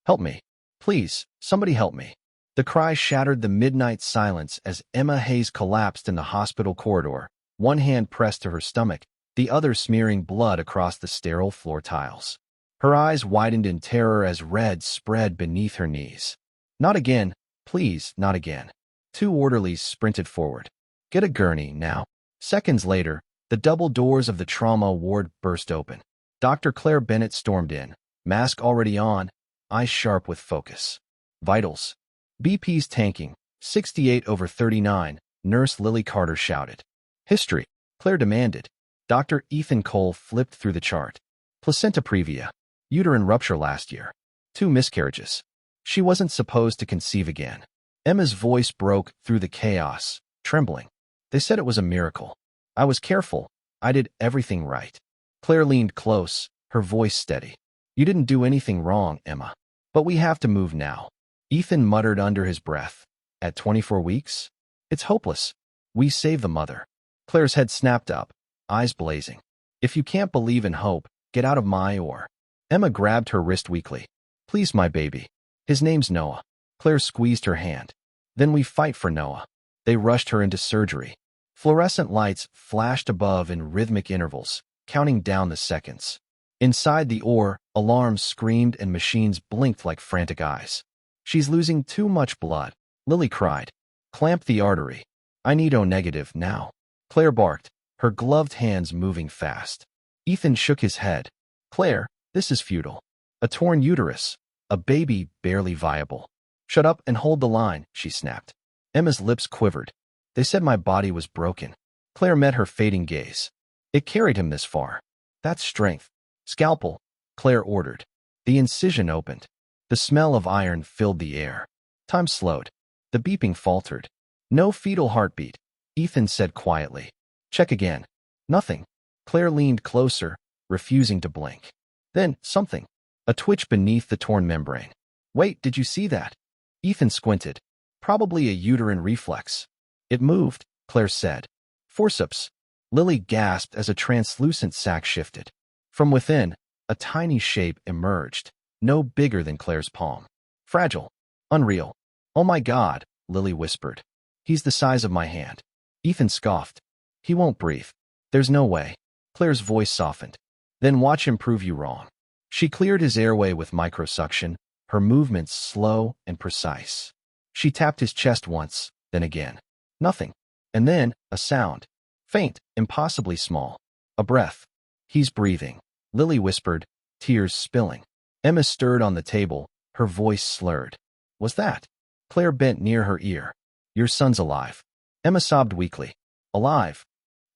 Help me. Please, somebody help me. The cry shattered the midnight silence as Emma Hayes collapsed in the hospital corridor, one hand pressed to her stomach, the other smearing blood across the sterile floor tiles. Her eyes widened in terror as red spread beneath her knees. Not again, please, not again. Two orderlies sprinted forward. Get a gurney, now. Seconds later, the double doors of the trauma ward burst open. Dr. Claire Bennett stormed in, mask already on, eyes sharp with focus. Vitals. BP's tanking, 68/39, Nurse Lily Carter shouted. History, Claire demanded. Dr. Ethan Cole flipped through the chart. Placenta previa. Uterine rupture last year. 2 miscarriages. She wasn't supposed to conceive again. Emma's voice broke through the chaos, trembling. They said it was a miracle. I was careful. I did everything right. Claire leaned close, her voice steady. You didn't do anything wrong, Emma. But we have to move now. Ethan muttered under his breath. At 24 weeks? It's hopeless. We save the mother. Claire's head snapped up, eyes blazing. If you can't believe in hope, get out of my or. Emma grabbed her wrist weakly. Please, my baby. His name's Noah. Claire squeezed her hand. Then we fight for Noah. They rushed her into surgery. Fluorescent lights flashed above in rhythmic intervals, counting down the seconds. Inside the OR, alarms screamed and machines blinked like frantic eyes. She's losing too much blood, Lily cried. Clamp the artery. I need O negative now. Claire barked, her gloved hands moving fast. Ethan shook his head. Claire, this is futile. A torn uterus. A baby barely viable. Shut up and hold the line, she snapped. Emma's lips quivered. They said my body was broken. Claire met her fading gaze. It carried him this far. That's strength. Scalpel, Claire ordered. The incision opened. The smell of iron filled the air. Time slowed. The beeping faltered. No fetal heartbeat, Ethan said quietly. Check again. Nothing. Claire leaned closer, refusing to blink. Then, something. A twitch beneath the torn membrane. Wait, did you see that? Ethan squinted. Probably a uterine reflex. It moved, Claire said. Forceps. Lily gasped as a translucent sac shifted. From within, a tiny shape emerged, no bigger than Claire's palm. Fragile. Unreal. Oh my God, Lily whispered. He's the size of my hand. Ethan scoffed. He won't breathe. There's no way. Claire's voice softened. Then watch him prove you wrong. She cleared his airway with microsuction, her movements slow and precise. She tapped his chest once, then again. Nothing. And then, a sound. Faint, impossibly small. A breath. He's breathing, Lily whispered, tears spilling. Emma stirred on the table, her voice slurred. Was that? Claire bent near her ear. Your son's alive. Emma sobbed weakly. Alive?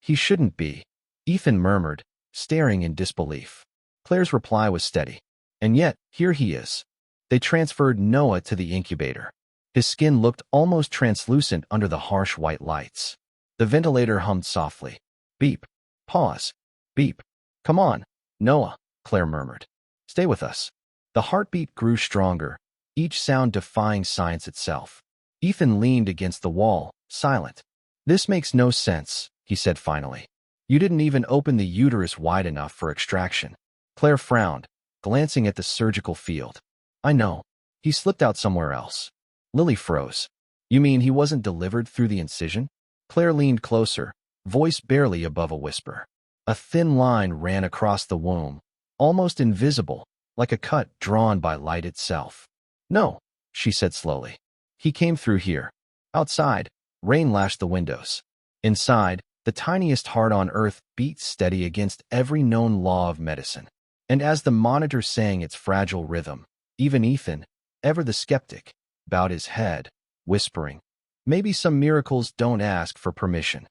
He shouldn't be. Ethan murmured, staring in disbelief. Claire's reply was steady. And yet, here he is. They transferred Noah to the incubator. His skin looked almost translucent under the harsh white lights. The ventilator hummed softly. Beep. Pause. Beep. Come on, Noah, Claire murmured. Stay with us. The heartbeat grew stronger, each sound defying science itself. Ethan leaned against the wall, silent. This makes no sense, he said finally. You didn't even open the uterus wide enough for extraction. Claire frowned, glancing at the surgical field. I know. He slipped out somewhere else. Lily froze. You mean he wasn't delivered through the incision? Claire leaned closer, voice barely above a whisper. A thin line ran across the womb, almost invisible, like a cut drawn by light itself. No, she said slowly. He came through here. Outside, rain lashed the windows. Inside, the tiniest heart on earth beat steady against every known law of medicine. And as the monitor sang its fragile rhythm, even Ethan, ever the skeptic, bowed his head, whispering, maybe some miracles don't ask for permission.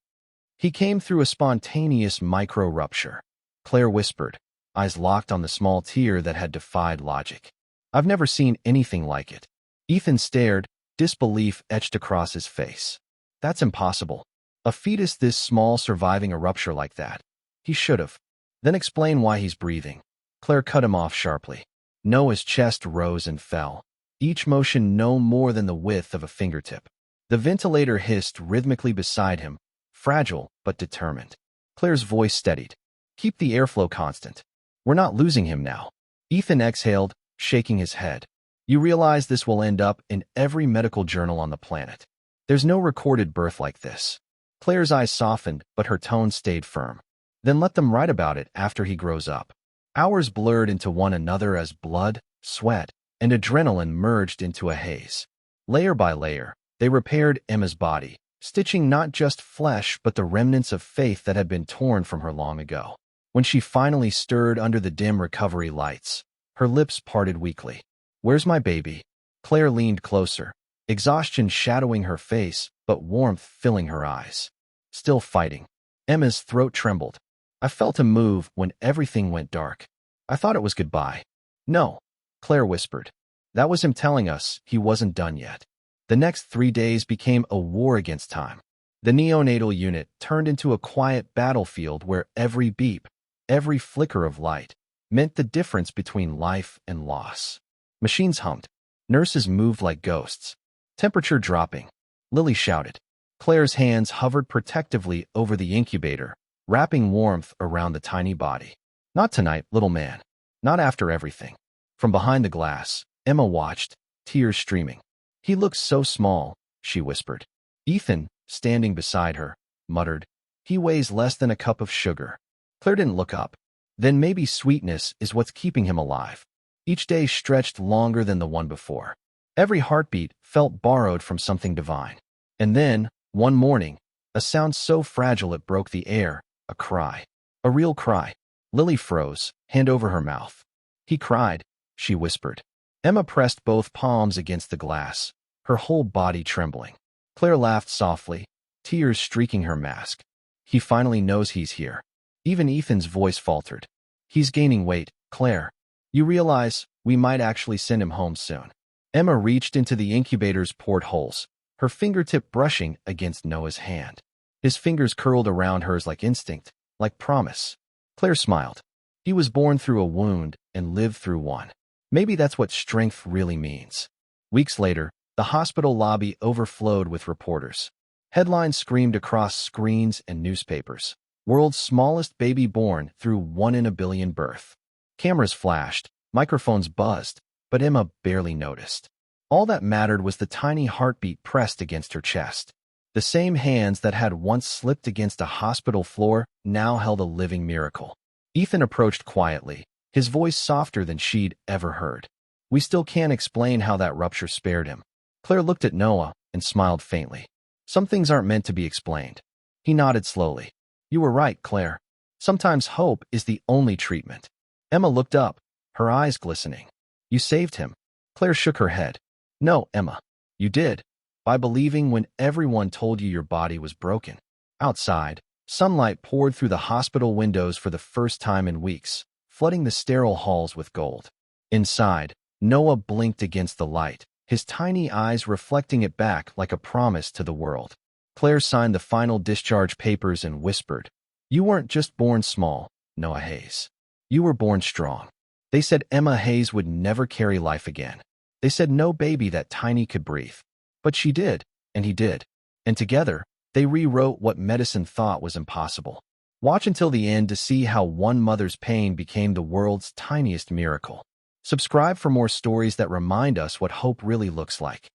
He came through a spontaneous micro-rupture. Claire whispered, eyes locked on the small tear that had defied logic. I've never seen anything like it. Ethan stared, disbelief etched across his face. That's impossible. A fetus this small surviving a rupture like that. He should have. Then explain why he's breathing. Claire cut him off sharply. Noah's chest rose and fell, each motion no more than the width of a fingertip. The ventilator hissed rhythmically beside him, fragile but determined. Claire's voice steadied. Keep the airflow constant. We're not losing him now. Ethan exhaled, shaking his head. You realize this will end up in every medical journal on the planet. There's no recorded birth like this. Claire's eyes softened, but her tone stayed firm. Then let them write about it after he grows up. Hours blurred into one another as blood, sweat, and adrenaline merged into a haze. Layer by layer, they repaired Emma's body, stitching not just flesh but the remnants of faith that had been torn from her long ago. When she finally stirred under the dim recovery lights, her lips parted weakly. "Where's my baby?" Claire leaned closer, exhaustion shadowing her face but warmth filling her eyes. "Still fighting." Emma's throat trembled. "I felt him move when everything went dark. I thought it was goodbye." "No," Claire whispered. "That was him telling us he wasn't done yet." The next 3 days became a war against time. The neonatal unit turned into a quiet battlefield where every beep, every flicker of light, meant the difference between life and loss. Machines hummed. Nurses moved like ghosts. Temperature dropping. Lily shouted. Claire's hands hovered protectively over the incubator, wrapping warmth around the tiny body. "Not tonight, little man. Not after everything." From behind the glass, Emma watched, tears streaming. "He looks so small," she whispered. Ethan, standing beside her, muttered, "He weighs less than a cup of sugar." Claire didn't look up. Then maybe sweetness is what's keeping him alive. Each day stretched longer than the one before. Every heartbeat felt borrowed from something divine. And then, one morning, a sound so fragile it broke the air, a cry. A real cry. Lily froze, hand over her mouth. "He cried," she whispered. Emma pressed both palms against the glass, her whole body trembling. Claire laughed softly, tears streaking her mask. "He finally knows he's here." Even Ethan's voice faltered. "He's gaining weight, Claire. You realize we might actually send him home soon." Emma reached into the incubator's portholes, her fingertip brushing against Noah's hand. His fingers curled around hers like instinct, like promise. Claire smiled. He was born through a wound and lived through one. Maybe that's what strength really means. Weeks later, the hospital lobby overflowed with reporters. Headlines screamed across screens and newspapers. "World's smallest baby born through 1 in a billion birth." Cameras flashed, microphones buzzed, but Emma barely noticed. All that mattered was the tiny heartbeat pressed against her chest. The same hands that had once slipped against a hospital floor now held a living miracle. Ethan approached quietly, his voice softer than she'd ever heard. "We still can't explain how that rupture spared him." Claire looked at Noah and smiled faintly. "Some things aren't meant to be explained." He nodded slowly. "You were right, Claire. Sometimes hope is the only treatment." Emma looked up, her eyes glistening. "You saved him." Claire shook her head. "No, Emma. You did. By believing when everyone told you your body was broken." Outside, sunlight poured through the hospital windows for the first time in weeks, flooding the sterile halls with gold. Inside, Noah blinked against the light, his tiny eyes reflecting it back like a promise to the world. Claire signed the final discharge papers and whispered, "You weren't just born small, Noah Hayes. You were born strong." They said Emma Hayes would never carry life again. They said no baby that tiny could breathe. But she did, and he did. And together, they rewrote what medicine thought was impossible. Watch until the end to see how one mother's pain became the world's tiniest miracle. Subscribe for more stories that remind us what hope really looks like.